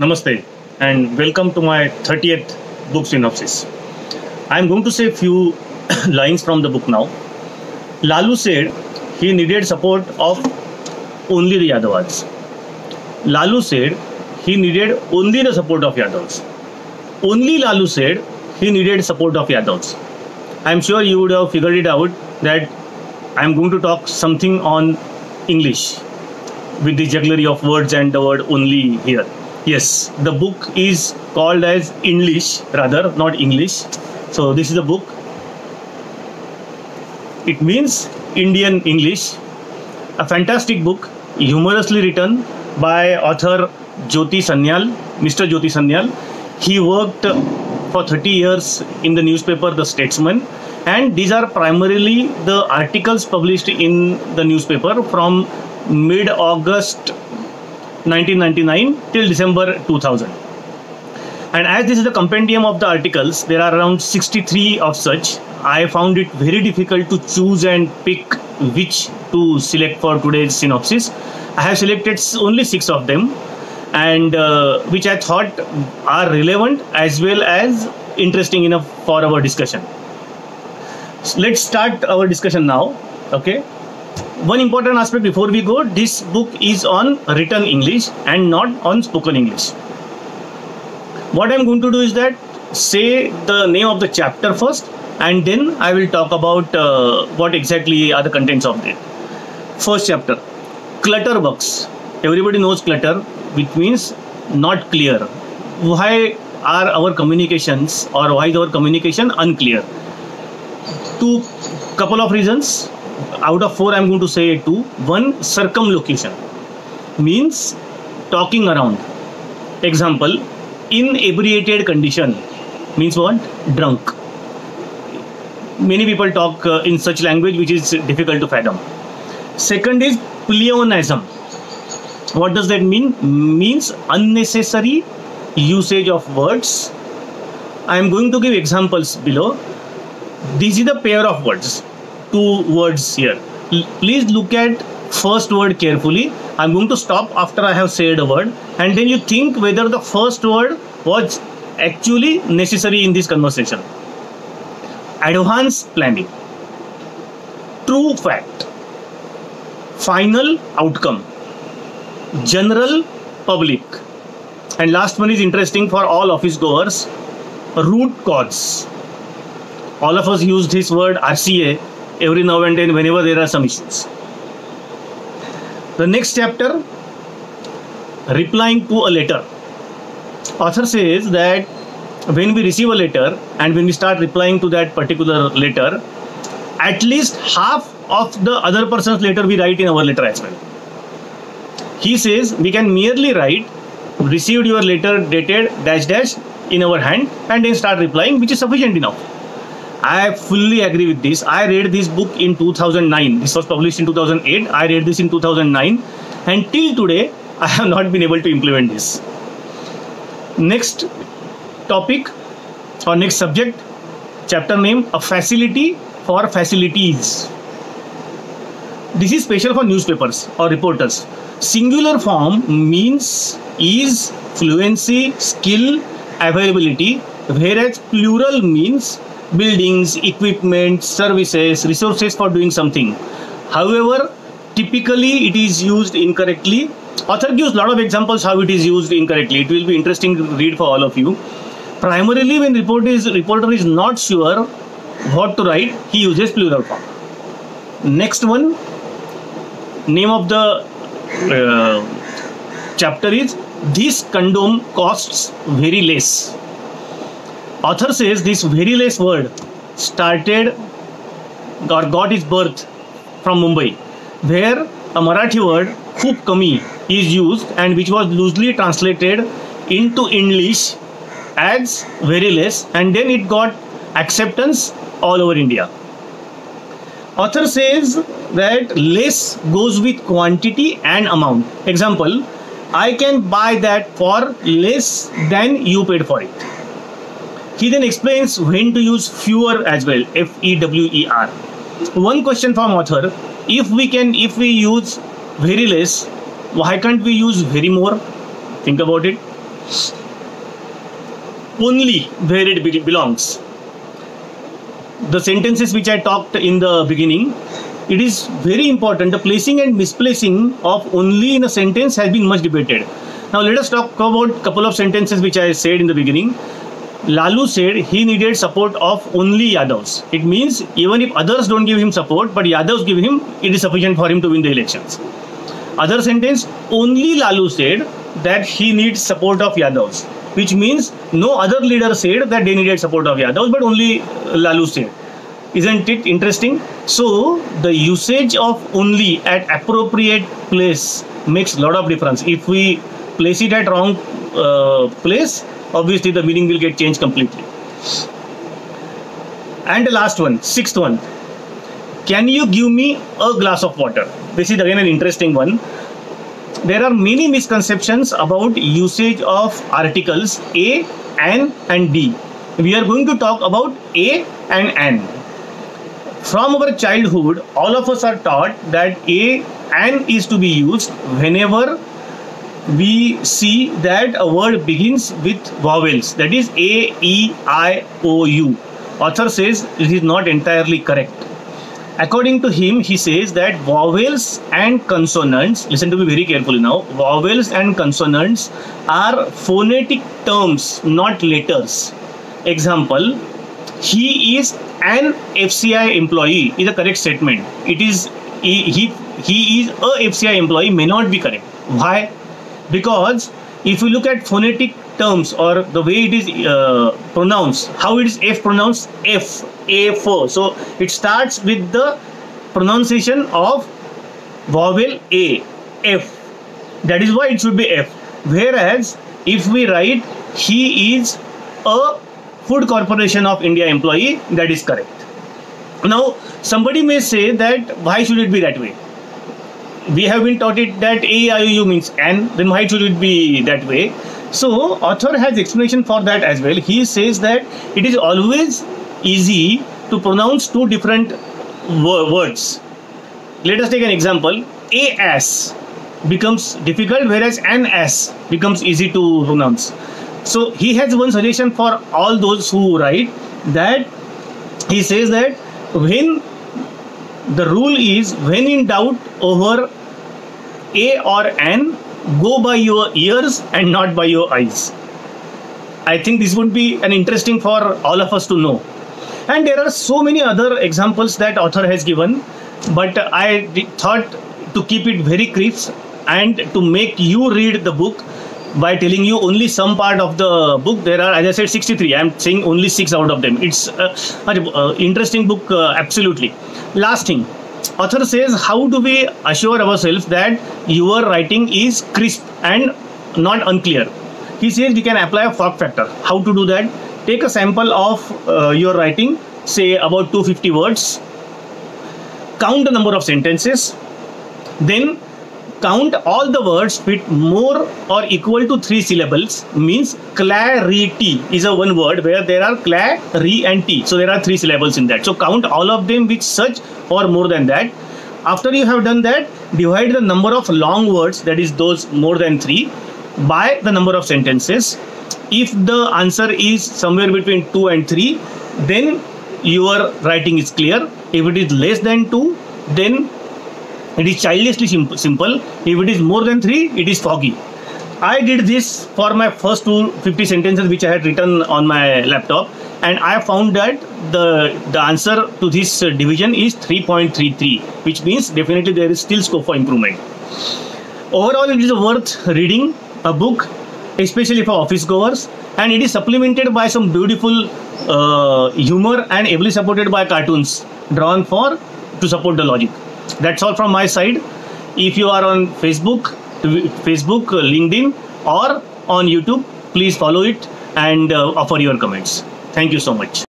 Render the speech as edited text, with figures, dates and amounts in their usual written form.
Namaste and welcome to my 30th book synopsis. I am going to say a few lines from the book now. Lalu said he needed support of only the Yadavas. Lalu said he needed only the support of Yadavs. Only Lalu said he needed support of Yadavs. I am sure you would have figured it out that I am going to talk something on English with the jugglery of words and the word only here. Yes, the book is called as English, rather, not English. So this is the book. It means Indian English. A fantastic book, humorously written by author Jyoti Sanyal, Mr. Jyoti Sanyal. He worked for 30 years in the newspaper The Statesman, and these are primarily the articles published in the newspaper from mid-August 1999 till December 2000. And as this is the compendium of the articles, there are around 63 of such. I found it very difficult to choose and pick which to select for today's synopsis. I have selected only 6 of them, and which I thought are relevant as well as interesting enough for our discussion. So let's start our discussion now. Okay. One important aspect before we go, this book is on written English and not on spoken English. What I'm going to do is that say the name of the chapter first, and then I will talk about what exactly are the contents of it. First chapter, Clutterbugs. Everybody knows clutter, which means not clear. Why are our communications, or why is our communication unclear? Two couple of reasons. Out of 4, I'm going to say 2. 1, circumlocution means talking around. Example, inebriated condition means what? Drunk. Many people talk in such language which is difficult to fathom. Second is pleonasm. What does that mean? Means unnecessary usage of words. I am going to give examples below. This is the pair of words. 2 words here. Please look at first word carefully. I'm going to stop after I have said a word, and then you think whether the first word was actually necessary in this conversation. Advanced planning, true fact, final outcome, general public, and last one is interesting for all office goers, root cause. All of us use this word RCA every now and then whenever there are some issues. The next chapter, replying to a letter. Author says that when we receive a letter and when we start replying to that particular letter, at least half of the other person's letter we write in our letter as well. He says we can merely write received your letter dated dash dash in our hand and then start replying, which is sufficient enough. I fully agree with this. I read this book in 2009. This was published in 2008. I read this in 2009. And till today, I have not been able to implement this. Next topic or next subject, chapter name, a facility for facilities. This is special for newspapers or reporters. Singular form means ease, fluency, skill, availability, whereas plural means buildings, equipment, services, resources for doing something. However, typically it is used incorrectly. Author gives a lot of examples how it is used incorrectly. It will be interesting to read for all of you. Primarily when reporter is not sure what to write, he uses plural form. Next one, name of the chapter is This Condom Costs Very Less. Author says this very less word started or got its birth from Mumbai, where a Marathi word "खूप कमी" is used and which was loosely translated into English as very less, and then it got acceptance all over India. Author says that less goes with quantity and amount. Example, I can buy that for less than you paid for it. He then explains when to use fewer as well, F-E-W-E-R. One question from author, if we use very less, why can't we use very more? Think about it. only where it belongs. The sentences which I talked in the beginning, it is very important. The placing and misplacing of only in a sentence has been much debated. Now let us talk about a couple of sentences which I said in the beginning. Lalu said he needed support of only Yadavs. It means even if others don't give him support, but Yadavs give him, it is sufficient for him to win the elections. Other sentence, only Lalu said that he needs support of Yadavs, which means no other leader said that they needed support of Yadavs, but only Lalu said. Isn't it interesting? So the usage of only at appropriate place makes a lot of difference. If we place it at wrong place, obviously the meaning will get changed completely. And the last one, sixth one. Can you give me a glass of water? This is again an interesting one. There are many misconceptions about usage of articles a, an and d. We are going to talk about a and an. From our childhood, all of us are taught that a, an is to be used whenever we see that a word begins with vowels, that is A, E, I, O, U. Author says it is not entirely correct. According to him, he says that vowels and consonants, listen to me very carefully now, vowels and consonants are phonetic terms, not letters. Example, he is an FCI employee is a correct statement. It is he is a FCI employee may not be correct. Why? Because if you look at phonetic terms or the way it is pronounced, how it is F pronounced? F, A, F. So it starts with the pronunciation of vowel A, F. That is why it should be F. Whereas if we write he is a Food Corporation of India employee, that is correct. Now somebody may say that why should it be that way? We have been taught it that A-I-O-U means an, then why should it be that way? So author has explanation for that as well. He says that it is always easy to pronounce two different words. Let us take an example. A-as becomes difficult, whereas an as becomes easy to pronounce. So he has one suggestion for all those who write, that he says that when the rule is when in doubt over a or an, go by your ears and not by your eyes. I think this would be an interesting for all of us to know. And there are so many other examples that author has given, but I thought to keep it very crisp and to make you read the book by telling you only some part of the book. There are, as I said, 63. I am saying only 6 out of them. It's an interesting book, absolutely. Last thing, author says, how do we assure ourselves that your writing is crisp and not unclear? He says we can apply a fork factor. How to do that? Take a sample of your writing, say about 250 words. Count the number of sentences. Then count all the words with more or equal to 3 syllables, means clarity is a one word where there are cla, re and t. So there are 3 syllables in that. So count all of them with such or more than that. After you have done that, divide the number of long words, that is those more than 3, by the number of sentences. If the answer is somewhere between 2 and 3, then your writing is clear. If it is less than 2, then it is childishly simple. If it is more than 3, it is foggy. I did this for my first 250 sentences which I had written on my laptop, and I found that the answer to this division is 3.33, which means definitely there is still scope for improvement. Overall, it is worth reading a book, especially for office goers, and it is supplemented by some beautiful humor and ably supported by cartoons drawn to support the logic. That's all from my side. If you are on Facebook, LinkedIn or on YouTube, please follow it and offer your comments. Thank you so much.